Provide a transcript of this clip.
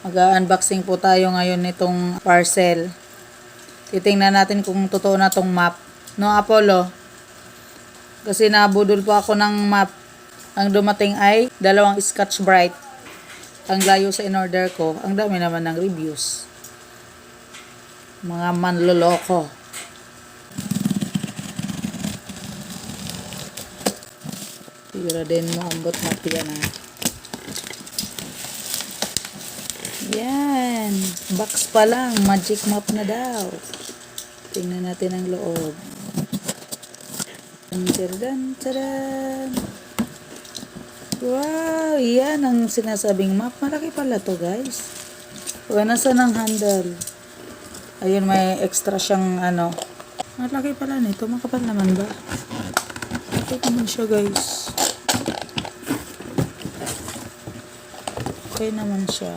Mag-unboxing po tayo ngayon nitong parcel. Titingnan natin kung totoo na tong map. No, Apollo? Kasi nabudol po ako ng map. Ang dumating ay 2 Scotch Brite. Ang layo sa in-order ko. Ang dami naman ng reviews. Mga manloloko. Siguro din mo ambot map yan ha. Yan. Box pa lang. Magic map na daw. Tingnan natin ang loob. Tadan. Wow. Yan ang sinasabing map. Malaki pala to guys. Nasaan ang handle? Ayun, may extra siyang ano. Malaki pala nito. Makapal naman ba? Okay naman siya guys. Okay naman siya.